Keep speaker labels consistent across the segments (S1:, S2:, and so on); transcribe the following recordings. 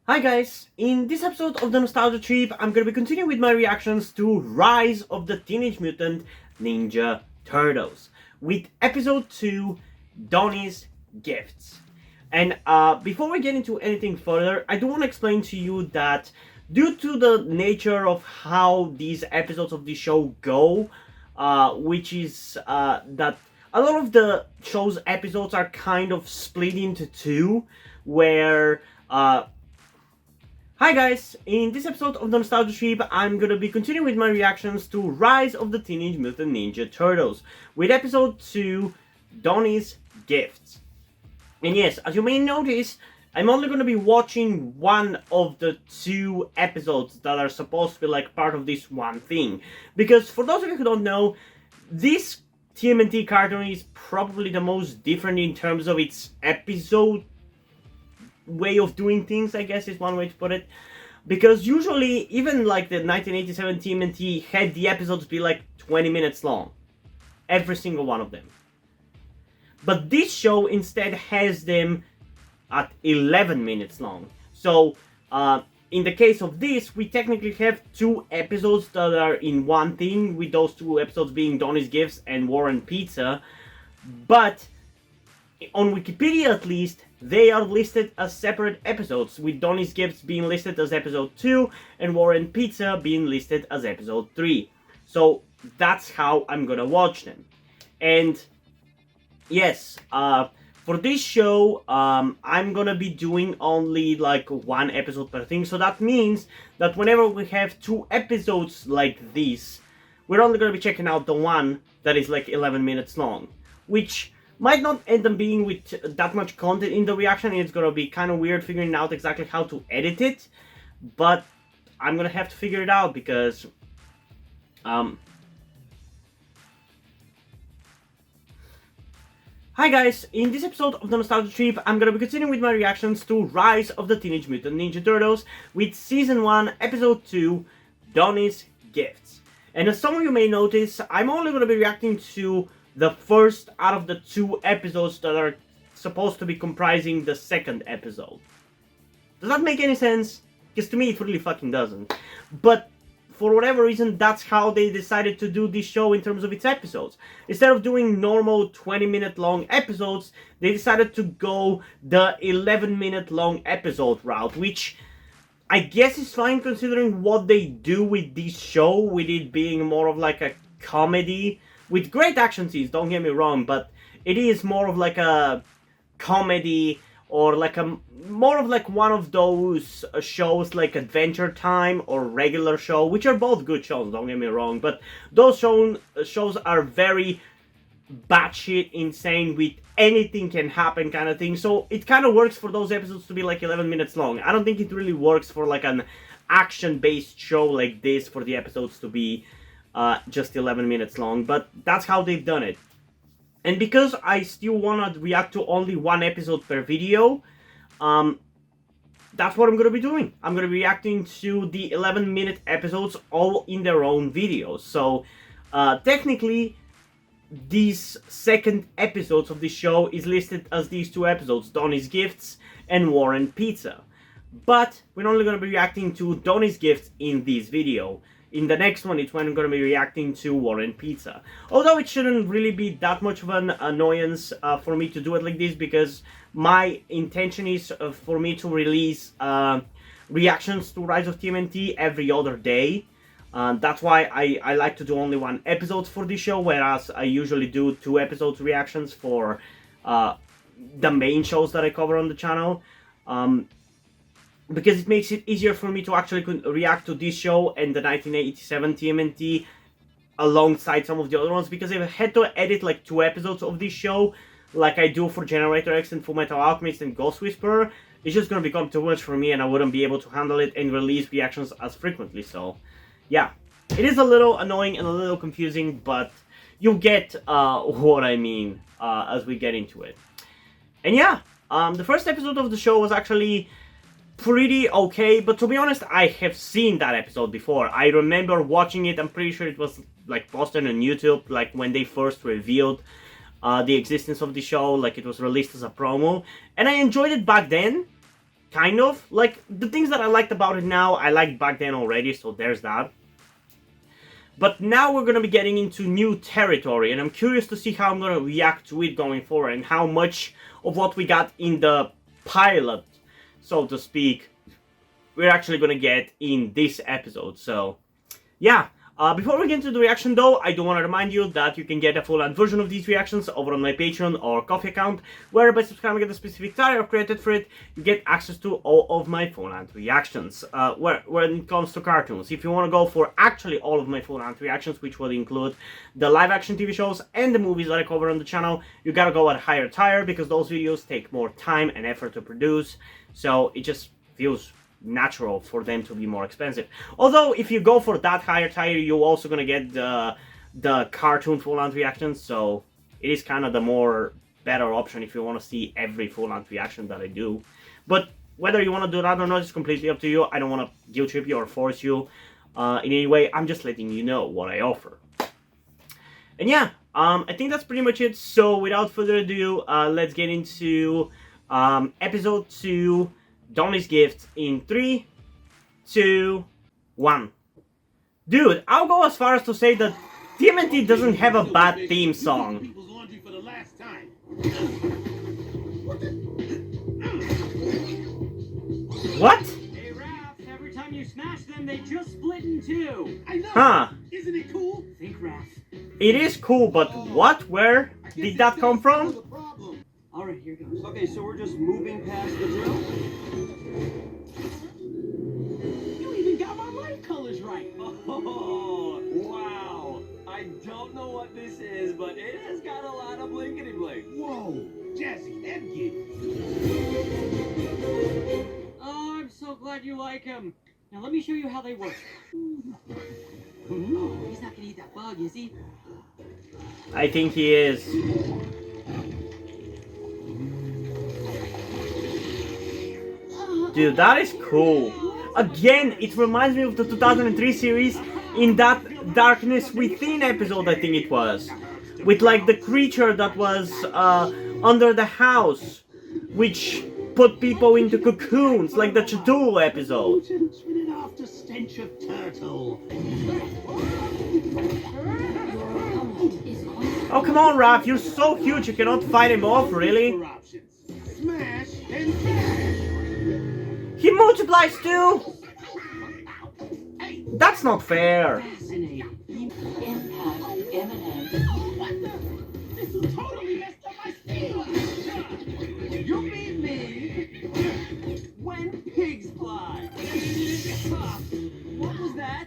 S1: Hi guys, in this episode of the Nostalgia Trip, I'm gonna be continuing with my reactions to Rise of the Teenage Mutant Ninja Turtles with episode 2, Donnie's Gifts. And before we get into anything further, I do want to explain to you that due to the nature of how these episodes of the show go, which is that a lot of the show's episodes are kind of split into two, where hi guys, in this episode of the Nostalgia Trip, I'm gonna be continuing with my reactions to Rise of the Teenage Mutant Ninja Turtles, with episode 2, Donnie's Gifts. And yes, as you may notice, I'm only gonna be watching one of the two episodes that are supposed to be like part of this one thing. Because for those of you who don't know, this TMNT cartoon is probably the most different in terms of its episode way of doing things, I guess is one way to put it, because usually even like the 1987 TMNT had the episodes be like 20 minutes long, every single one of them, but this show instead has them at 11 minutes long. So in the case of this, we technically have two episodes that are in one thing, with those two episodes being Donnie's Gifts and War and Pizza, but on Wikipedia at least, they are listed as separate episodes, with Donnie's Gifts being listed as episode 2 and War and Pizza being listed as episode 3. So that's how I'm gonna watch them. And yes, for this show, I'm gonna be doing only like one episode per thing. So that means that whenever we have two episodes like this, we're only gonna be checking out the one that is like 11 minutes long, which might not end up being with that much content in the reaction. It's gonna be kind of weird figuring out exactly how to edit it, but I'm gonna have to figure it out because hi guys, in this episode of the Nostalgia Trip, I'm gonna be continuing with my reactions to Rise of the Teenage Mutant Ninja Turtles with Season 1, Episode 2, Donnie's Gifts. And as some of you may notice, I'm only gonna be reacting to the first out of the two episodes that are supposed to be comprising the second episode. Does that make any sense? Because to me it really fucking doesn't. But for whatever reason, that's how they decided to do this show in terms of its episodes. Instead of doing normal 20-minute long episodes, they decided to go the 11-minute long episode route, which I guess is fine considering what they do with this show, with it being more of like a comedy with great action scenes, don't get me wrong, but it is more of like a comedy, or like a more of like one of those shows like Adventure Time or Regular Show, which are both good shows, don't get me wrong, but those shows are very batshit insane with anything can happen kind of thing, so it kind of works for those episodes to be like 11 minutes long. I don't think it really works for like an action-based show like this for the episodes to be just 11 minutes long, but that's how they've done it. And because I still want to react to only one episode per video, that's what I'm going to be doing. I'm going to be reacting to the 11-minute episodes all in their own videos. So technically, these second episodes of the show is listed as these two episodes, Donnie's Gifts and War and Pizza. But we're only going to be reacting to Donnie's Gifts in this video. In the next one, it's when I'm going to be reacting to War and Pizza. Although it shouldn't really be that much of an annoyance for me to do it like this, because my intention is for me to release reactions to Rise of TMNT every other day. That's why I like to do only one episode for this show, whereas I usually do 2 episodes reactions for the main shows that I cover on the channel. Because it makes it easier for me to actually react to this show and the 1987 TMNT alongside some of the other ones, because if I had to edit like 2 episodes of this show, like I do for Generator X and Fullmetal Alchemist and Ghost Whisperer, it's just gonna become too much for me and I wouldn't be able to handle it and release reactions as frequently. So yeah, it is a little annoying and a little confusing, but you'll get what I mean as we get into it. And yeah, the first episode of the show was actually pretty okay, but to be honest, I have seen that episode before. I remember watching it. I'm pretty sure it was like posted on YouTube, like when they first revealed the existence of the show, like it was released as a promo, and I enjoyed it back then. kind of. Like, the things that I liked about it now, I liked back then already, so there's that. But now we're going to be getting into new territory, and I'm curious to see how I'm going to react to it going forward, and how much of what we got in the pilot, so to speak, we're actually going to get in this episode. So, yeah. Before we get into the reaction though, I do want to remind you that you can get a full-length version of these reactions over on my Patreon or Coffee account, where by subscribing at a specific tier I've created for it, you get access to all of my full-length reactions. When it comes to cartoons, if you want to go for actually all of my full-length reactions, which would include the live-action TV shows and the movies that I cover on the channel, you gotta go at a higher tier, because those videos take more time and effort to produce, so it just feels natural for them to be more expensive. Although if you go for that higher tier, you're also gonna get the cartoon full-length reactions, so it is kind of the more better option if you want to see every full-length reaction that I do. But whether you want to do that or not is completely up to you. I don't want to guilt trip you or force you in any way. I'm just letting you know what I offer. And yeah, I think that's pretty much it. So without further ado, let's get into episode 2, Donnie's Gift, in 3, 2, 1. Dude, I'll go as far as to say that TMNT doesn't have a bad theme song. What?
S2: Hey Raph, every time you smash them, they just split in two.
S3: I know.
S1: Huh.
S3: Isn't it cool?
S2: Think, Raph.
S1: It is cool, but what? Where did that come from?
S2: Alright, here goes.
S4: Okay, so we're just moving past the drill?
S3: You even got my light colors right.
S4: Oh, wow. I don't know what this is, but it has got a lot of blinkety blink.
S3: Whoa, Jazzy Edgid.
S2: Oh, I'm so glad you like them. Now let me show you how they work. Oh, he's not gonna eat that bug, is he?
S1: I think he is. Dude, that is cool. Again, it reminds me of the 2003 series in that Darkness Within episode, I think it was. With like the creature that was under the house, which put people into cocoons, like the Cthulhu episode.
S3: Spit it off the stench of turtle.
S1: Oh, come on, Raph, you're so huge you cannot fight him off, really?
S3: Smash and smash.
S1: He multiplies too? That's not fair.
S2: Fascinating.
S5: Impact imminent.
S3: What the? This is totally messed up my scheme. You mean me when pigs fly.
S4: What was that?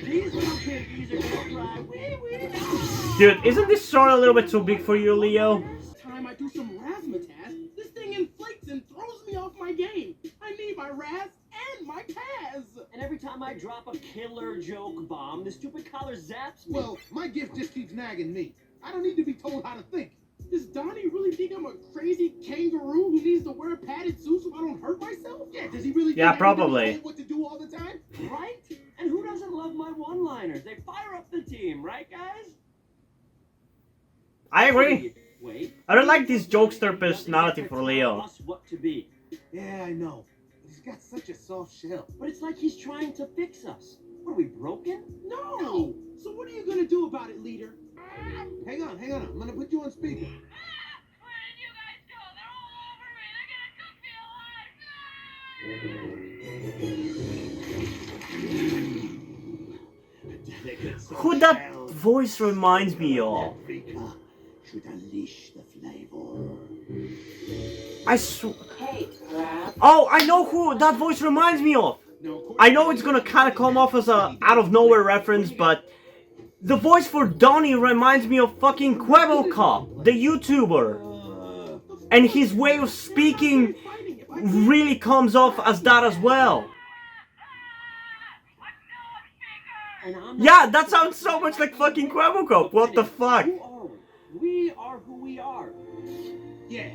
S4: These little piggies are gonna fly wee wee.
S1: Dude, isn't this sword a little bit too big for you, Leo?
S3: Time I do some razzmatazz, this thing inflates and throws me off my game. I need my Raz and my Taz.
S4: And every time I drop a killer joke bomb, the stupid collar zaps me.
S6: Well, my gift just keeps nagging me. I don't need to be told how to think.
S3: Does Donnie really think I'm a crazy kangaroo who needs to wear a padded suit so I don't hurt myself?
S6: Yeah, does he really
S1: Yeah,
S6: think everybody's
S1: probably.
S6: told what to do all the time?
S4: Right? And who doesn't love my one-liners? They fire up the team, right, guys?
S1: I agree.
S4: Wait.
S1: I don't like this jokester personality for Leo.
S4: Us what to be.
S6: Yeah, I know. But he's got such a soft shell.
S4: But it's like he's trying to fix us. What, are we broken?
S3: No! So what are you gonna do about it, leader?
S6: Hang on. I'm gonna put you on speaker.
S7: Where did you guys go? They're all over me. They're gonna cook me alive.
S1: Who that voice reminds me of?
S3: Africa should unleash the flavor.
S1: I swear.
S5: Kate, Raph.
S1: Oh, I know who that voice reminds me of. I know it's gonna kind of come off as a out of nowhere reference, but the voice for Donnie reminds me of fucking Cop, the YouTuber. And his way of speaking really comes off as that as well.
S4: And I'm
S1: Yeah, that sounds so much like fucking Cop. What the fuck?
S4: Who are we? We are who we are.
S6: Yeah.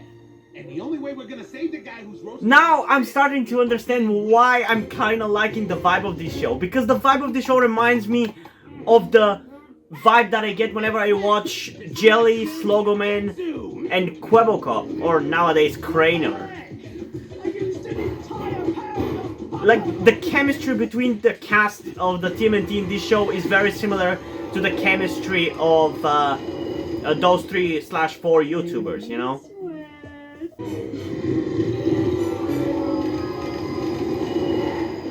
S6: And the only way we're gonna save the guy who's roasting...
S1: Now I'm starting to understand why I'm kind of liking the vibe of this show. Because the vibe of the show reminds me of the vibe that I get whenever I watch Jelly, Slogoman, and Quebocop, or nowadays Craner. Like, the chemistry between the cast of the TMNT in this show is very similar to the chemistry of those 3/4 YouTubers, you know?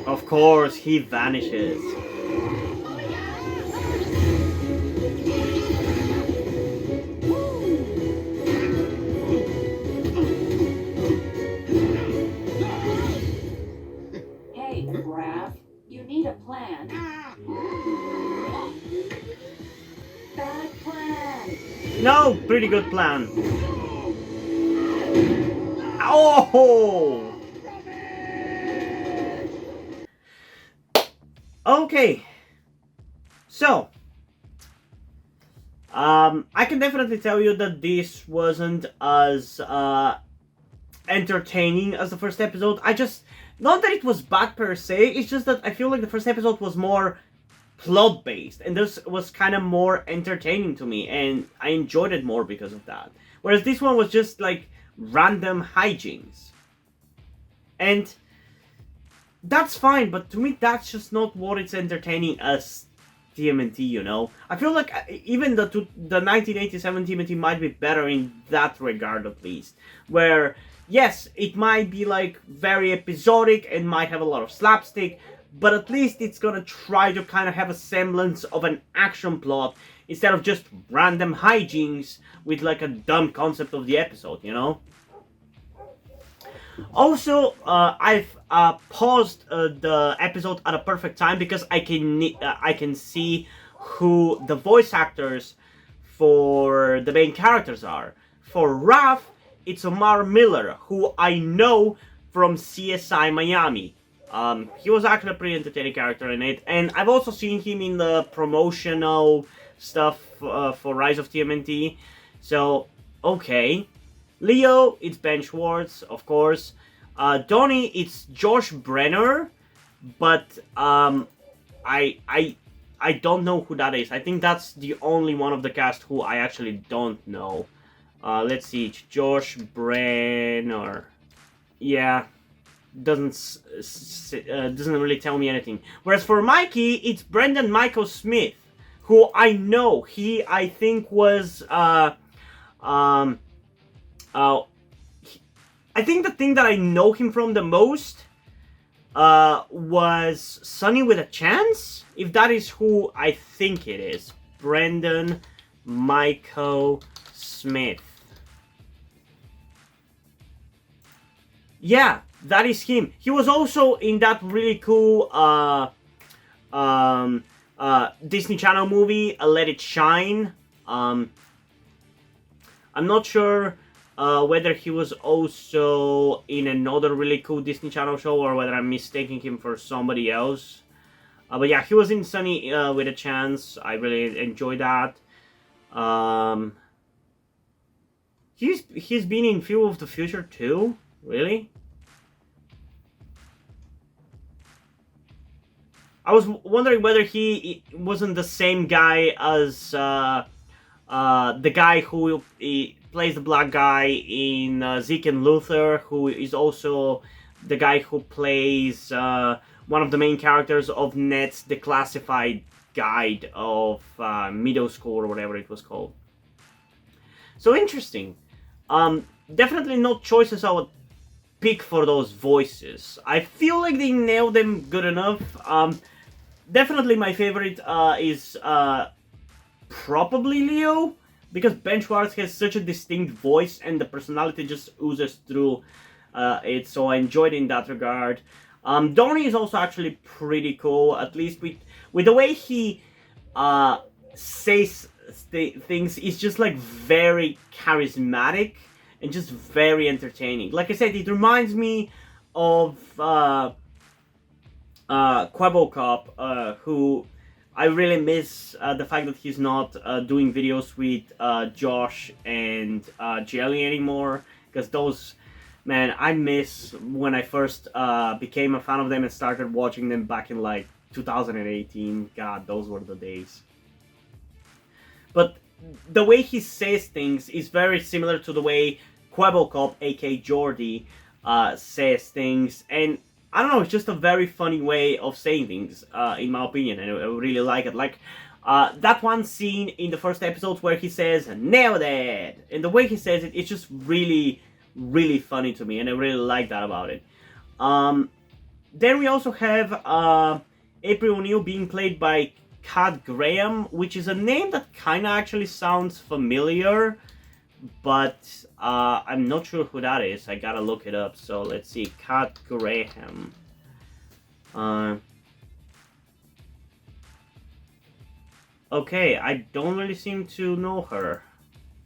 S1: Of course, he vanishes.
S5: Hey, Raph, you need a plan. Bad plan.
S1: No, pretty good plan. Oh! Okay. So, I can definitely tell you that this wasn't as entertaining as the first episode. Not that it was bad per se, it's just that I feel like the first episode was more plot based, and this was kind of more entertaining to me, and I enjoyed it more because of that. Whereas this one was just like random hijinks. And that's fine, but to me that's just not what it's entertaining as TMNT, you know? I feel like even the 1987 TMNT might be better in that regard at least. Where, yes, it might be like very episodic and might have a lot of slapstick, but at least it's gonna try to kind of have a semblance of an action plot instead of just random hijinks with like a dumb concept of the episode, you know? Also, I've paused the episode at a perfect time because I can see who the voice actors for the main characters are. For Raph, it's Omar Miller, who I know from CSI Miami. He was actually a pretty entertaining character in it, and I've also seen him in the promotional stuff for Rise of TMNT. So, okay. Leo, it's Ben Schwartz, of course. Donnie, it's Josh Brenner, but I don't know who that is. I think that's the only one of the cast who I actually don't know. Let's see, it's Josh Brenner. Yeah, doesn't really tell me anything. Whereas for Mikey, it's Brendan Michael Smith, who I know. He, I think, was I think the thing that I know him from the most was Sunny with a Chance, if that is who I think it is. Brendan Michael Smith. Yeah, that is him. He was also in that really cool Disney Channel movie, Let It Shine. I'm not sure whether he was also in another really cool Disney Channel show or whether I'm mistaking him for somebody else. But yeah, he was in Sunny with a Chance. I really enjoyed that. He's been in Fuel of the Future too? Really? I was wondering whether he wasn't the same guy as the guy who plays the black guy in Zeke and Luther, who is also the guy who plays one of the main characters of Ned's Declassified Guide of Middle School, or whatever it was called. So interesting. Definitely not choices I would pick for those voices. I feel like they nailed them good enough. Definitely my favorite is probably Leo, because Ben Schwartz has such a distinct voice and the personality just oozes through it, so I enjoyed it in that regard. Donnie is also actually pretty cool, at least with the way he says things. It's just like very charismatic and just very entertaining. Like I said, it reminds me of Quebocop, who I really miss the fact that he's not doing videos with Josh and Jelly anymore, because those, man, I miss when I first became a fan of them and started watching them back in like 2018. God, those were the days. But the way he says things is very similar to the way Quebble aka Jordy, says things, and I don't know, it's just a very funny way of saying things, in my opinion, and I really like it. Like, that one scene in the first episode where he says, "Nailed it!" And the way he says it, it's just really, really funny to me, and I really like that about it. Then we also have April O'Neil being played by Kat Graham, which is a name that kind of actually sounds familiar, but I'm not sure who that is. I gotta look it up. So let's see, Kat Graham. Okay, I don't really seem to know her.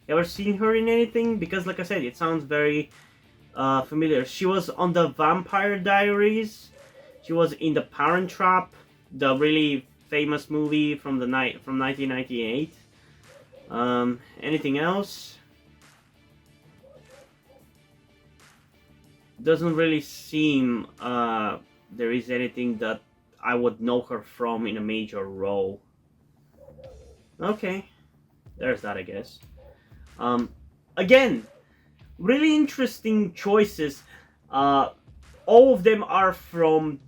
S1: Ever seen her in anything? Because like I said, it sounds very familiar. She was on the Vampire Diaries. She was in The Parent Trap, the really famous movie from 1998. Anything else? Doesn't really seem there is anything that I would know her from in a major role. Okay, there's that, I guess. Again, really interesting choices. All of them are from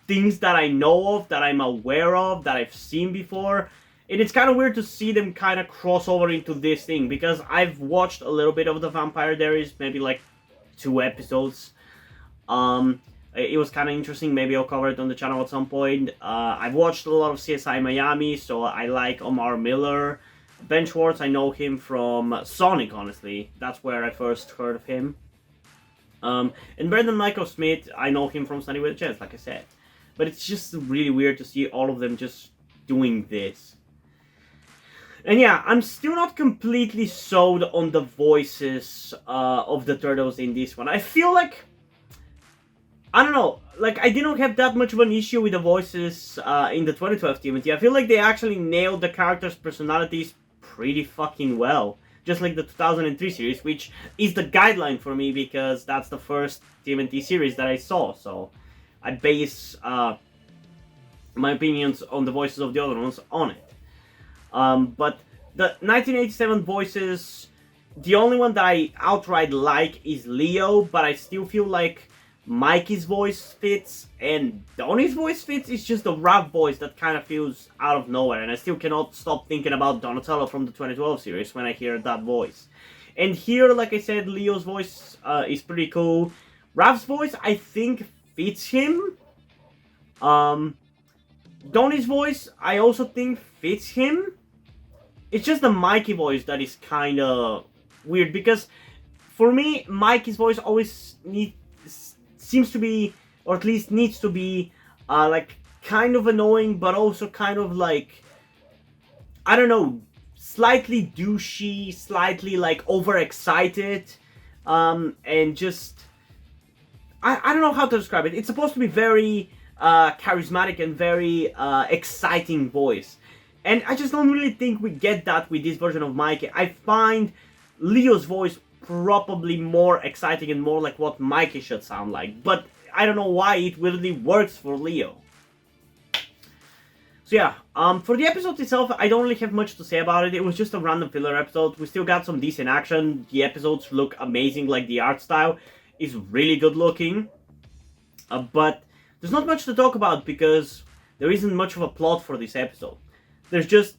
S1: things that I know of, that I'm aware of, that I've seen before. And it's kind of weird to see them kind of cross over into this thing, because I've watched a little bit of the Vampire Diaries, maybe like 2 episodes. It was kind of interesting. Maybe I'll cover it on the channel at some point. I've watched a lot of CSI Miami, so I like Omar Miller. Ben Schwartz, I know him from Sonic, honestly. That's where I first heard of him. And Brendan Michael Smith, I know him from Sunny with a Chance, like I said. But it's just really weird to see all of them just doing this. And yeah, I'm still not completely sold on the voices of the Turtles in this one. I feel like, I don't know, like I didn't have that much of an issue with the voices in the 2012 TMNT. I feel like they actually nailed the characters' personalities pretty fucking well. Just like the 2003 series, which is the guideline for me because that's the first TMNT series that I saw. So I base my opinions on the voices of the other ones on it. But the 1987 voices, the only one that I outright like is Leo, but I still feel like Mikey's voice fits and Donnie's voice fits. It's just the rap voice that kind of feels out of nowhere, and I still cannot stop thinking about Donatello from the 2012 series when I hear that voice. And here, like I said, Leo's voice is pretty cool. Raph's voice, I think, fits him. Donnie's voice, I also think fits him. It's just the Mikey voice that is kind of weird, because for me, Mikey's voice always seems to be, or at least needs to be, like kind of annoying, but also kind of like, I don't know, slightly douchey, slightly like overexcited, and just, I don't know how to describe it. It's supposed to be very charismatic and very exciting voice. And I just don't really think we get that with this version of Mikey. I find Leo's voice probably more exciting and more like what Mikey should sound like. But I don't know why it really works for Leo. So yeah, for the episode itself, I don't really have much to say about it. It was just a random filler episode. We still got some decent action. The episodes look amazing, like the art style is really good looking. But there's not much to talk about because there isn't much of a plot for this episode. There's just,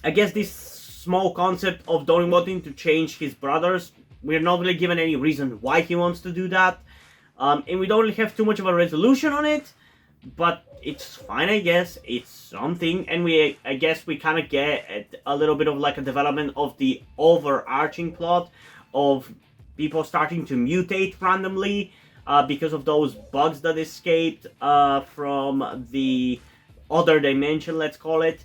S1: I guess, this small concept of Donnie wanting to change his brothers. We're not really given any reason why he wants to do that. And we don't really have too much of a resolution on it. But it's fine, I guess. It's something. And I guess we kind of get a little bit of like a development of the overarching plot of people starting to mutate randomly because of those bugs that escaped from the other dimension, let's call it.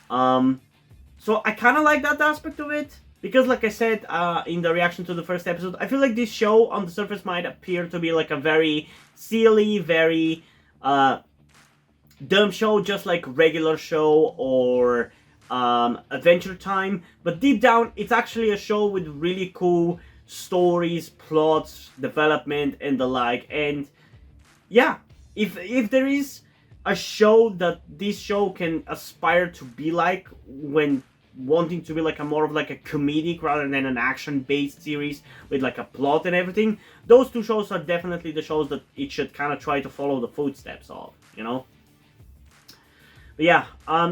S1: So I kind of like that aspect of it, because like I said in the reaction to the first episode, I feel like this show on the surface might appear to be like a very silly, very dumb show, just like regular show or Adventure Time, but deep down it's actually a show with really cool stories, plots, development and the like. And yeah, if there is a show that this show can aspire to be like when wanting to be like a more of like a comedic rather than an action-based series with like a plot and everything, those two shows are definitely the shows that it should kind of try to follow the footsteps of, you know? But yeah,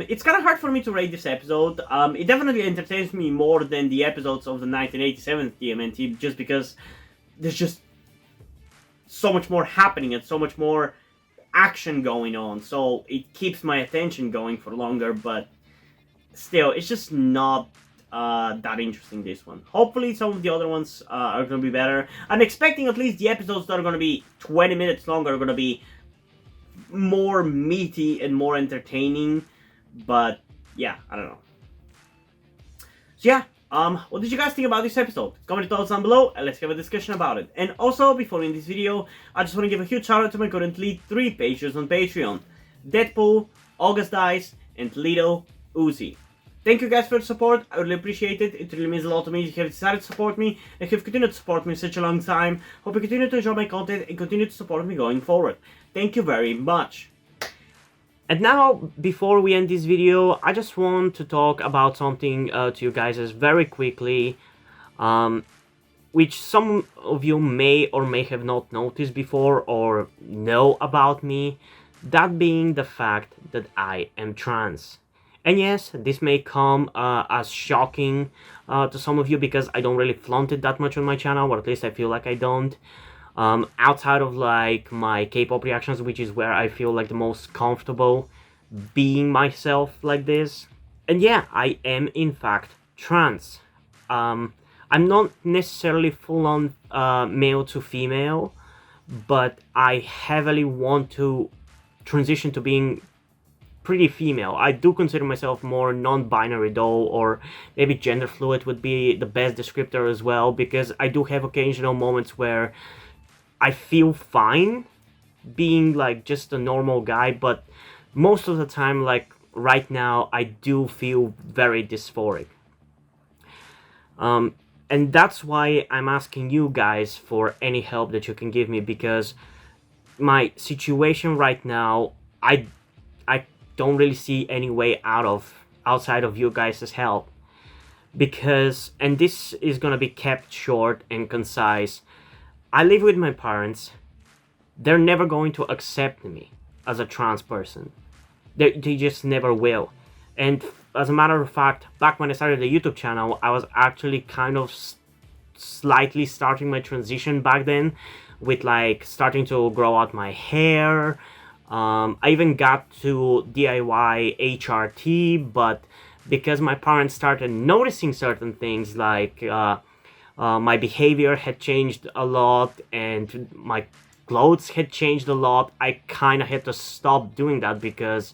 S1: it's kind of hard for me to rate this episode. It definitely entertains me more than the episodes of the 1987 TMNT, just because there's just so much more happening and so much more action going on, so it keeps my attention going for longer, but still, it's just not that interesting, this one. Hopefully some of the other ones are going to be better. I'm expecting at least the episodes that are going to be 20 minutes longer are going to be more meaty and more entertaining, but yeah, I don't know. So yeah, what did you guys think about this episode? Comment your thoughts down below and let's have a discussion about it. And also, before ending this video, I just want to give a huge shout out to my currently 3 patrons on Patreon: Deadpool, August Dice, and Lido Uzi. Thank you guys for the support, I really appreciate it. It really means a lot to me if you have decided to support me, and if you've continued to support me such a long time. Hope you continue to enjoy my content and continue to support me going forward. Thank you very much. And now, before we end this video, I just want to talk about something to you guys very quickly, which some of you may or may have not noticed before or know about me, that being the fact that I am trans. And yes, this may come as shocking to some of you because I don't really flaunt it that much on my channel, or at least I feel like I don't. Outside of like my K-pop reactions, which is where I feel like the most comfortable being myself like this. And yeah, I am in fact trans. I'm not necessarily full-on male to female, but I heavily want to transition to being pretty female. I do consider myself more non-binary though, or maybe gender fluid would be the best descriptor as well, because I do have occasional moments where I feel fine being like just a normal guy, but most of the time, like right now, I do feel very dysphoric. And that's why I'm asking you guys for any help that you can give me, because my situation right now, I don't really see any way outside of you guys' help. Because, and this is gonna be kept short and concise, I live with my parents. They're never going to accept me as a trans person. They just never will. And as a matter of fact, back when I started the YouTube channel, I was actually kind of slightly starting my transition back then, with like starting to grow out my hair. I even got to DIY HRT, but because my parents started noticing certain things, like my behavior had changed a lot and my clothes had changed a lot, I kind of had to stop doing that because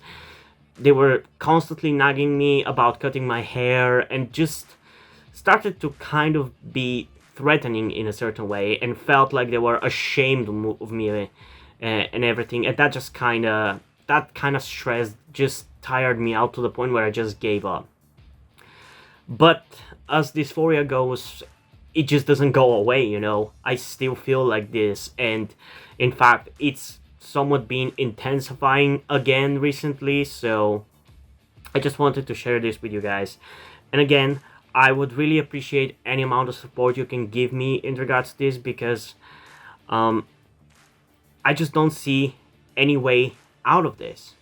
S1: they were constantly nagging me about cutting my hair and just started to kind of be threatening in a certain way, and felt like they were ashamed of me and everything. And that just kind of stress just tired me out to the point where I just gave up. But as dysphoria goes, it just doesn't go away, you know. I still feel like this, and in fact, it's somewhat been intensifying again recently, so I just wanted to share this with you guys. And again, I would really appreciate any amount of support you can give me in regards to this, because I just don't see any way out of this.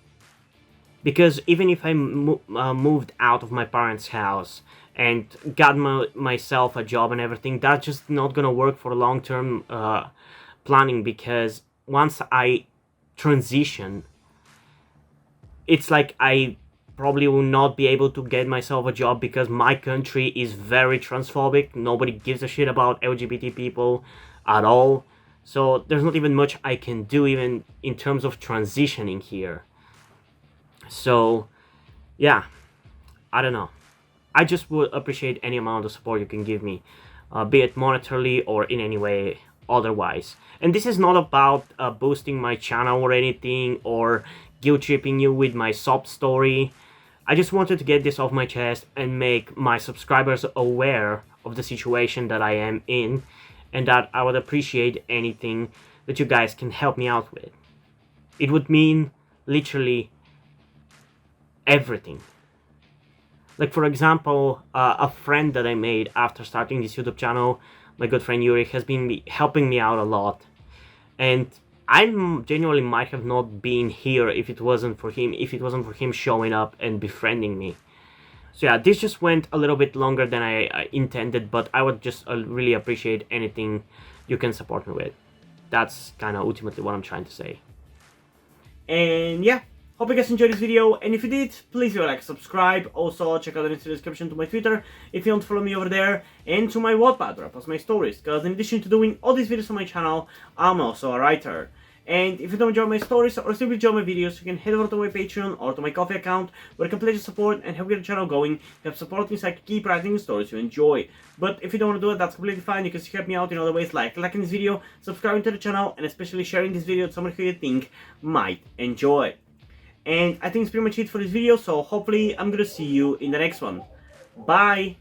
S1: Because even if I moved out of my parents' house and got myself a job and everything, that's just not gonna work for long-term planning, because once I transition, it's like I probably will not be able to get myself a job, because my country is very transphobic. Nobody gives a shit about LGBT people at all. So there's not even much I can do even in terms of transitioning here. So yeah, I don't know. I just would appreciate any amount of support you can give me, be it monetarily or in any way otherwise. And this is not about boosting my channel or anything, or guilt-tripping you with my sob story. I just wanted to get this off my chest and make my subscribers aware of the situation that I am in, and that I would appreciate anything that you guys can help me out with. It would mean literally everything. Like, for example, a friend that I made after starting this YouTube channel, my good friend Yuri, has been helping me out a lot. And I genuinely might have not been here if it wasn't for him showing up and befriending me. So yeah, this just went a little bit longer than I intended, but I would just really appreciate anything you can support me with. That's kind of ultimately what I'm trying to say. And yeah, hope you guys enjoyed this video, and if you did, please leave a like, subscribe. Also, check out the link in the description to my Twitter if you want to follow me over there, and to my Wattpad where I post my stories, because in addition to doing all these videos on my channel, I'm also a writer. And if you don't enjoy my stories or simply enjoy my videos, you can head over to my Patreon or to my Coffee account, where you can pledge your support and help get the channel going, help support me so I can keep writing the stories you enjoy. But if you don't want to do it, that's completely fine. You can still help me out in other ways, like liking this video, subscribing to the channel, and especially sharing this video with someone who you think might enjoy. And I think it's pretty much it for this video, so hopefully I'm gonna see you in the next one. Bye!